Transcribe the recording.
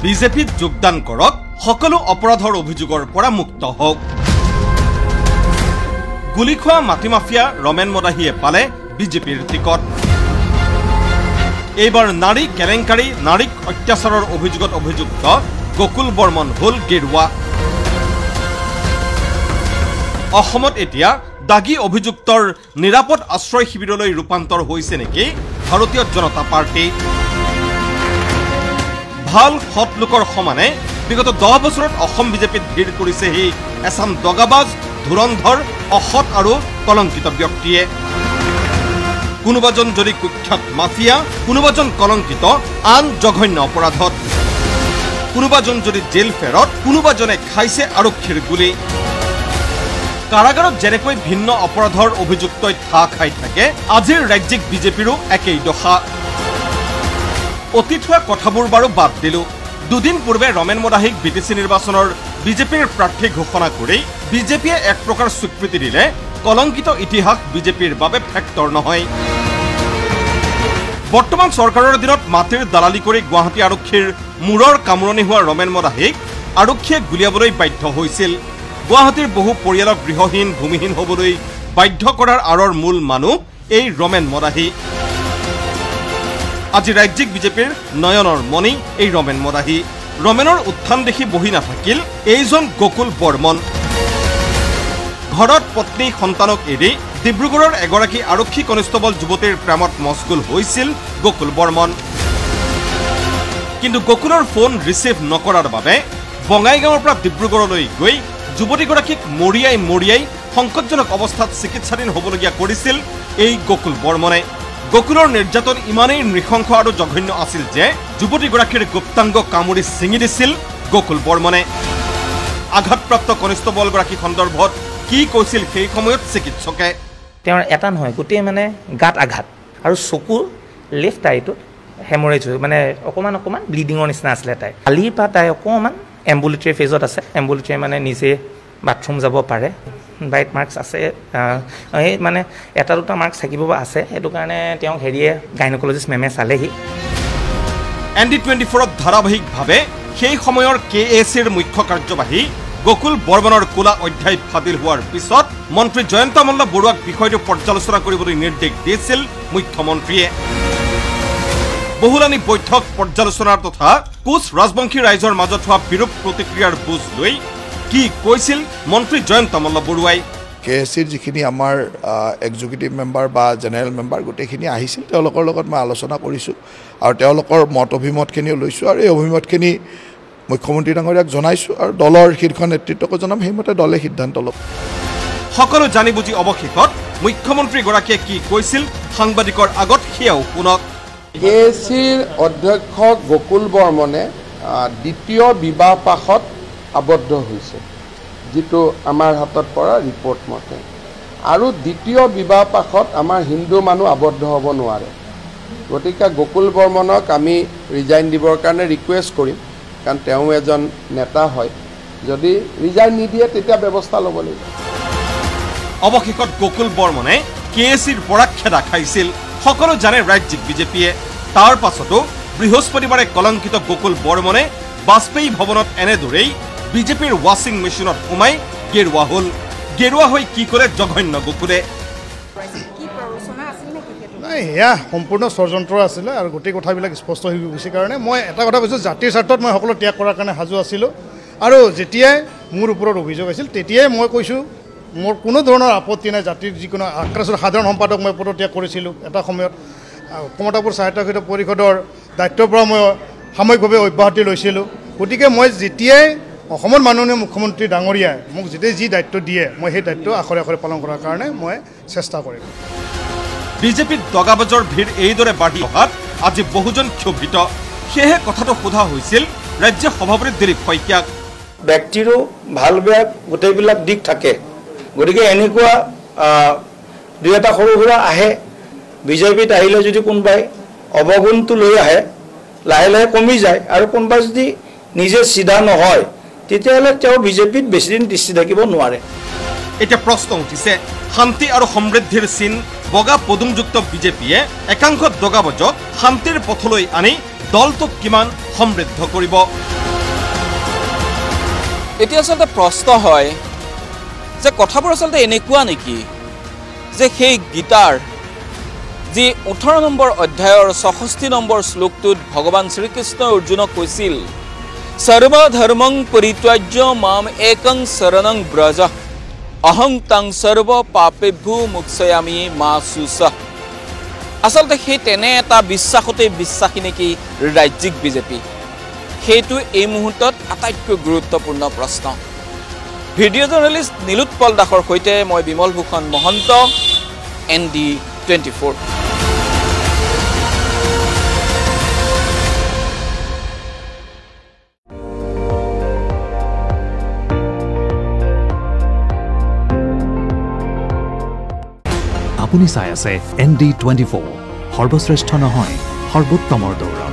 বিজেপিত যোগদান কৰক, সকলো অপৰাধৰ অভিযোগৰ পৰা মুক্ত হওক। গুলি খোৱা মাটি মাফিয়া ৰমেন মদাহীয়ে পালে বিজেপিৰ টিকট। এইবাৰ নাৰী কেলেংকাৰী, নাৰীক অত্যাচাৰৰ অভিযোগত অভিযুক্ত গকুল বৰ্মন হল গেৰুৱা। অসমত এতিয়া দাগী অভিযুক্তৰ নিৰাপদ আশ্ৰয় শিবিৰলৈ ৰূপান্তৰ হৈছে নেকি ভাৰতীয় জনতা পাৰ্টি? ভাল সৎ লোকৰ সমানে বিগত 10 বছৰত অসম বিজেপিত ভিৰ কৰিছেহি এছাম দগাবাজ, ধুৰন্ধৰ, অসৎ আৰু কলংকিত ব্যক্তিয়ে। কোনোবাজন যদি কুখ্যাত মাফিয়া, কোনোবাজন কলংকিত আন জঘন্য অপৰাধত, কোনোবাজন যদি জেল ফেৰত, কোনোবাজনে খাইছে আৰক্ষীৰ গুলী। কাৰাগাৰত যেনেকৈ ভিন্ন অপৰাধৰ অভিযুক্তই ঠাহ খাই থাকে, আজিৰ ৰাজ্যিক বিজেপিৰো একেই দশা। অতীত হোৱা কথাবোৰ বাৰু বাদ দিলো। দুদিন পূৰ্বে ৰমেন মদাহীক বিটিচি নিৰ্বাচনৰ বিজেপিৰ প্ৰাৰ্থী ঘোষণা কৰি বিজেপিয়ে এক প্ৰকাৰ স্বীকৃতি দিলে কলংকিত ইতিহাস বিজেপিৰ বাবে ফেক্টৰ নহয়। বৰ্তমান চৰকাৰৰ দিনত মাটিৰ দালালি কৰি গুৱাহাটী আৰক্ষীৰ মূৰৰ কামোৰণি হোৱা ৰমেন মদাহীক আৰক্ষীয়ে গুলিয়াবলৈ বাধ্য হৈছিল। গুৱাহাটীৰ বহু পৰিয়ালক গৃহহীন, ভূমিহীন হ'বলৈ বাধ্য কৰাৰ আঁৰৰ মূল মানুহ এই ৰমেন মদাহী। আজি ৰাজ্যিক বিজেপিৰ নয়নৰ মণি এই ৰমেন মদাহী। ৰমেনৰ উত্থান দেখি বহি নাথাকিল এইজন গকুল বৰ্মন। ঘৰত পত্নী সন্তানক এৰি ডিব্ৰুগড়ৰ এগৰাকী আৰক্ষী কনিষ্টবল যুৱতীৰ প্ৰেমত মচগুল হৈছিল গকুল বৰ্মন। কিন্তু গকুলৰ ফোন ৰিচিভ নকৰাৰ বাবে বঙাইগাঁৱৰ পৰা ডিব্ৰুগড়লৈ গৈ যুৱতীগৰাকীক মৰিয়াই সংকটজনক অৱস্থাত চিকিৎসাধীন হ'বলগীয়া কৰিছিল এই গকুল বৰ্মনে। গকুলৰ নিৰ্যাতন ইমানেই নৃশংস আৰু জঘন্য আছিল যে যুৱতীগৰাকীৰ গুপ্তাংগ কামুৰি ছিঙি দিছিল গকুল বৰ্মনে। আঘাতপ্ৰাপ্ত কনিষ্টবলগৰাকী সন্দৰ্ভত কি কৈছিল সেই সময়ত চিকিৎসকে? তেওঁৰ এটা নহয়, গোটেই মানে গাত আঘাত আৰু চকুৰ লেফ্ট আইটোত হেমৰেজ হৈ মানে অকণমান ব্লিডিঙৰ নিচিনা আছিলে তাই। কালিৰ পৰা তাই অকণমান এম্বুলেটৰী ফেজত আছে। এম্বুলেটৰী মানে নিজে বাথৰুম যাব পাৰে। ব্ৰাইট মাৰ্কছ আছে, এই মানে এটা দুটা মাৰ্কছ থাকিব আছে। সেইটো কাৰণে তেওঁক গাইনকলজিষ্ট মেমে চালেহি। ND24ত ধাৰাবাহিকভাৱে সেই সময়ৰ KACৰ মুখ্য কাৰ্যবাহী গকুল বৰ্মনৰ কোলা অধ্যায় ফাদিল হোৱাৰ পিছত মন্ত্ৰী জয়ন্ত মল্ল বৰুৱাক বিষয়টো পৰ্যালোচনা কৰিবলৈ নিৰ্দেশ দিছিল মুখ্যমন্ত্ৰীয়ে। বহুলানি বৈঠক পৰ্যালোচনাৰ তথা কোচ ৰাজবংশী ৰাইজৰ মাজত হোৱা বিৰূপ প্ৰতিক্ৰিয়াৰ বুজ লৈ কি কৈছিল মন্ত্ৰী জয়ন্ত মল্ল বৰুৱাই? KACৰ যিখিনি আমাৰ এক্সিকিউটিভ মেম্বাৰ বা জেনেৰেল মেম্বাৰ গোটেইখিনি আহিছিল, তেওঁলোকৰ লগত মই আলোচনা কৰিছোঁ আৰু তেওঁলোকৰ মত অভিমতখিনিও লৈছোঁ আৰু এই অভিমতখিনি মুখ্যমন্ত্ৰী ডাঙৰীয়াক জনাইছোঁ আৰু দলৰ শীৰ্ষ নেতৃত্বকো জনাম। সেইমতে দলে সিদ্ধান্ত ল'ব। সকলো জানি বুজি অৱশেষত মুখ্যমন্ত্ৰীগৰাকীয়ে কি কৈছিল সাংবাদিকৰ আগত সেয়াও শুনক। KACৰ অধ্যক্ষ গকুল বৰ্মনে দ্বিতীয় বিবাহপাশত আবদ্ধ হৈছে, যিটো আমাৰ হাতত পৰা ৰিপৰ্ট মতে। আৰু দ্বিতীয় বিবাহপাশত আমাৰ হিন্দু মানুহ আবদ্ধ হ'ব নোৱাৰে। গতিকে গকুল বৰ্মনক আমি ৰিজাইন দিবৰ কাৰণে ৰিকুৱেষ্ট কৰিম, কাৰণ তেওঁ এজন নেতা হয়। যদি ৰিজাইন নিদিয়ে তেতিয়া ব্যৱস্থা ল'ব লাগিব। অৱশেষত গকুল বৰ্মনে KACৰ পৰা খেদা খাইছিল। সকলো জানে ৰাজ্যিক বিজেপিয়ে। তাৰ পাছতো বৃহস্পতিবাৰে কলংকিত গকুল বৰ্মনে বাজপেয়ী ভৱনত এনেদৰেই বিজেপিৰ ৱাশ্বিং মেচিনত সোমাই গেৰুৱা হ'ল। গেৰুৱা হৈ কি কৰে জঘন্য গকুলে? নাই, সেয়া সম্পূৰ্ণ ষড়যন্ত্ৰ আছিলে আৰু গোটেই কথাবিলাক স্পষ্ট হৈ গৈছে। কাৰণে মই এটা কথা কৈছোঁ, জাতিৰ স্বাৰ্থত মই সকলো ত্যাগ কৰাৰ কাৰণে সাজু আছিলোঁ। আৰু যেতিয়াই মোৰ ওপৰত অভিযোগ আছিল তেতিয়াই মই কৈছোঁ মোৰ কোনো ধৰণৰ আপত্তি নাই। জাতিৰ যিকোনো আক্ৰাসৰ সাধাৰণ সম্পাদক মই পদত্যাগ কৰিছিলোঁ। এটা সময়ত কমতাপুৰ স্বায়ত্তশাসিত পৰিষদৰ দায়িত্বৰ পৰা মই সাময়িকভাৱে অব্যাহতি লৈছিলোঁ। গতিকে মই যেতিয়াই অসমৰ মাননীয় মুখ্যমন্ত্ৰী ডাঙৰীয়াই মোক যেতিয়াই যি দায়িত্ব দিয়ে, মই সেই দায়িত্ব আখৰে আখৰে পালন কৰাৰ কাৰণে মই চেষ্টা কৰিম। বিজেপিত দগাবাজৰ ভিৰ এইদৰে বাঢ়ি অহাত আজি বহুজন ক্ষোভিত। সেয়েহে কথাটো সোধা হৈছিল ৰাজ্য সভাপতি দিলীপ শইকীয়াক। ব্যক্তিৰো ভাল বেয়া গোটেইবিলাক দিশ থাকে। গতিকে এনেকুৱা দুই এটা সৰু সুৰা আহে। বিজেপিত আহিলে যদি কোনোবাই অৱগুণটো লৈ আহে, লাহে লাহে কমি যায়। আৰু কোনোবাই যদি নিজে চিধা নহয়, তেতিয়াহ'লে তেওঁ বিজেপিত বেছিদিন দৃষ্টি থাকিব নোৱাৰে। এতিয়া প্ৰশ্ন উঠিছে শান্তি আৰু সমৃদ্ধিৰ চিন বগা পদুমযুক্ত বিজেপিয়ে একাংশ দগাবজক শান্তিৰ পথলৈ আনি দলটোক কিমান সমৃদ্ধ কৰিব এতিয়া আচলতে প্ৰশ্ন হয় যে কথাবোৰ আচলতে এনেকুৱা নেকি যে সেই গীতাৰ যি 18 নম্বৰ অধ্যায়ৰ 66 নম্বৰ শ্লোকটোত ভগৱান শ্ৰীকৃষ্ণ অৰ্জুনক কৈছিল সৰ্বধৰ্মং পৰিত্যাজ্য মাম একং শৰণং ব্ৰজ অহং তং সৰ্ব পাপেভ্যো মুক্ষয়ামি মা সুসা আচলতে সেই তেনে এটা বিশ্বাসতে বিশ্বাসী নেকি ৰাজ্যিক বিজেপি সেইটো এই মুহূৰ্তত আটাইতকৈ গুৰুত্বপূৰ্ণ প্ৰশ্ন ভিডিঅ' জাৰ্নেলিষ্ট নীলোৎপল দাসৰ সৈতে মই বিমল ভূষণ মহন্ত ND24 আপুনি চাই আছে ND24 সৰ্বশ্ৰেষ্ঠ নহয় সৰ্বোত্তমৰ দৌৰা